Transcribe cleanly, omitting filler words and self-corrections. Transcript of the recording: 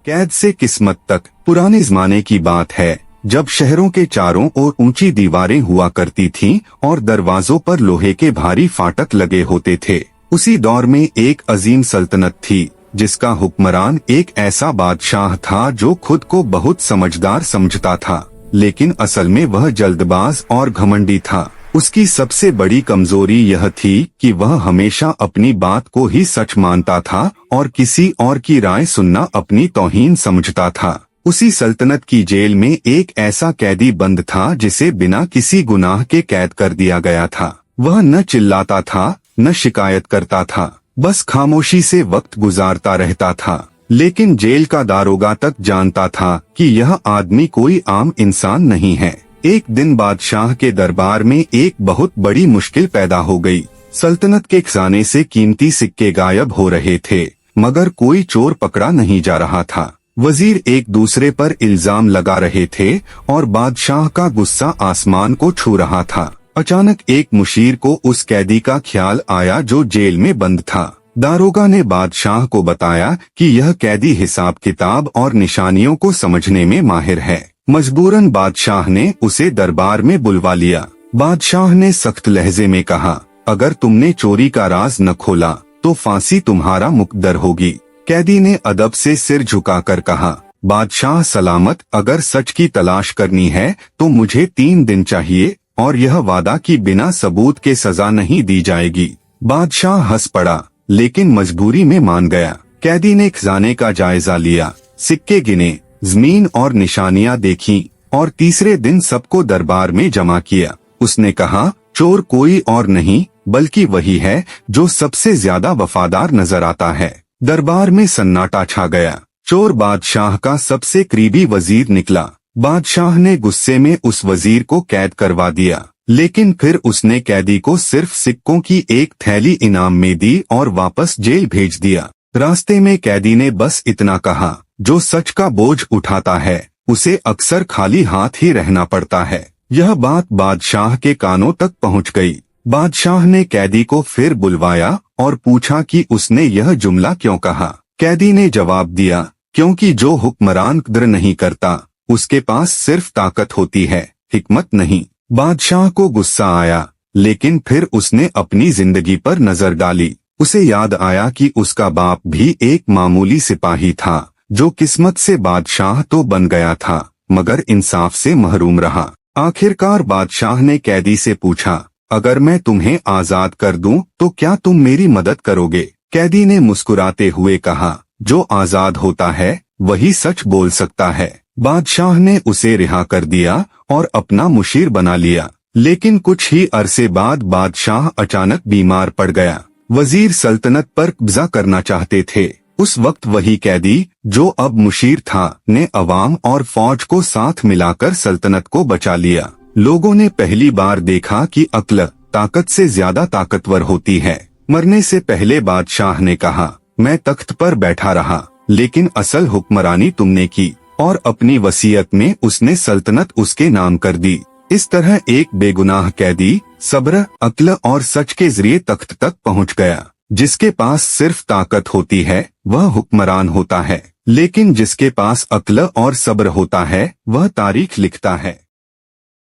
कैद से किस्मत तक। पुराने जमाने की बात है जब शहरों के चारों ओर ऊंची दीवारें हुआ करती थीं और दरवाजों पर लोहे के भारी फाटक लगे होते थे। उसी दौर में एक अजीम सल्तनत थी जिसका हुक्मरान एक ऐसा बादशाह था जो खुद को बहुत समझदार समझता था, लेकिन असल में वह जल्दबाज और घमंडी था। उसकी सबसे बड़ी कमजोरी यह थी कि वह हमेशा अपनी बात को ही सच मानता था और किसी और की राय सुनना अपनी तौहीन समझता था। उसी सल्तनत की जेल में एक ऐसा कैदी बंद था जिसे बिना किसी गुनाह के कैद कर दिया गया था। वह न चिल्लाता था न शिकायत करता था, बस खामोशी से वक्त गुजारता रहता था। लेकिन जेल का दारोगा तक जानता था कि यह आदमी कोई आम इंसान नहीं है। एक दिन बादशाह के दरबार में एक बहुत बड़ी मुश्किल पैदा हो गई। सल्तनत के खजाने से कीमती सिक्के गायब हो रहे थे, मगर कोई चोर पकड़ा नहीं जा रहा था। वजीर एक दूसरे पर इल्जाम लगा रहे थे और बादशाह का गुस्सा आसमान को छू रहा था। अचानक एक मुशीर को उस कैदी का ख्याल आया जो जेल में बंद था। दारोगा ने बादशाह को बताया कि यह कैदी हिसाब किताब और निशानियों को समझने में माहिर है। मजबूरन बादशाह ने उसे दरबार में बुलवा लिया। बादशाह ने सख्त लहजे में कहा, अगर तुमने चोरी का राज न खोला तो फांसी तुम्हारा मुकद्दर होगी। कैदी ने अदब से सिर झुकाकर कहा, बादशाह सलामत, अगर सच की तलाश करनी है तो मुझे 3 दिन चाहिए और यह वादा कि बिना सबूत के सजा नहीं दी जाएगी। बादशाह हंस पड़ा, लेकिन मजबूरी में मान गया। कैदी ने खजाने का जायजा लिया, सिक्के गिने, जमीन और निशानियां देखी और तीसरे दिन सबको दरबार में जमा किया। उसने कहा, चोर कोई और नहीं बल्कि वही है जो सबसे ज्यादा वफादार नजर आता है। दरबार में सन्नाटा छा गया। चोर बादशाह का सबसे करीबी वजीर निकला। बादशाह ने गुस्से में उस वजीर को कैद करवा दिया, लेकिन फिर उसने कैदी को सिर्फ सिक्कों की एक थैली इनाम में दी और वापस जेल भेज दिया। रास्ते में कैदी ने बस इतना कहा, जो सच का बोझ उठाता है उसे अक्सर खाली हाथ ही रहना पड़ता है। यह बात बादशाह के कानों तक पहुंच गई। बादशाह ने कैदी को फिर बुलवाया और पूछा कि उसने यह जुमला क्यों कहा। कैदी ने जवाब दिया, क्योंकि जो हुक्मरान कद्र नहीं करता उसके पास सिर्फ ताकत होती है, हिकमत नहीं। बादशाह को गुस्सा आया, लेकिन फिर उसने अपनी जिंदगी पर नजर डाली। उसे याद आया कि उसका बाप भी एक मामूली सिपाही था जो किस्मत से बादशाह तो बन गया था मगर इंसाफ से महरूम रहा। आखिरकार बादशाह ने कैदी से पूछा, अगर मैं तुम्हें आजाद कर दूं तो क्या तुम मेरी मदद करोगे? कैदी ने मुस्कुराते हुए कहा, जो आजाद होता है वही सच बोल सकता है। बादशाह ने उसे रिहा कर दिया और अपना मुशीर बना लिया। लेकिन कुछ ही अरसे बाद बादशाह अचानक बीमार पड़ गया। वजीर सल्तनत पर कब्जा करना चाहते थे। उस वक्त वही कैदी जो अब मुशीर था ने अवाम और फौज को साथ मिलाकर सल्तनत को बचा लिया। लोगों ने पहली बार देखा कि अक्ल ताकत से ज्यादा ताकतवर होती है। मरने से पहले बादशाह ने कहा, मैं तख्त पर बैठा रहा लेकिन असल हुक्मरानी तुमने की, और अपनी वसीयत में उसने सल्तनत उसके नाम कर दी। इस तरह एक बेगुनाह कैदी सब्र, अक्ल और सच के जरिए तख्त तक पहुंच गया। जिसके पास सिर्फ ताकत होती है वह हुक्मरान होता है, लेकिन जिसके पास अक्ल और सब्र होता है वह तारीख लिखता है।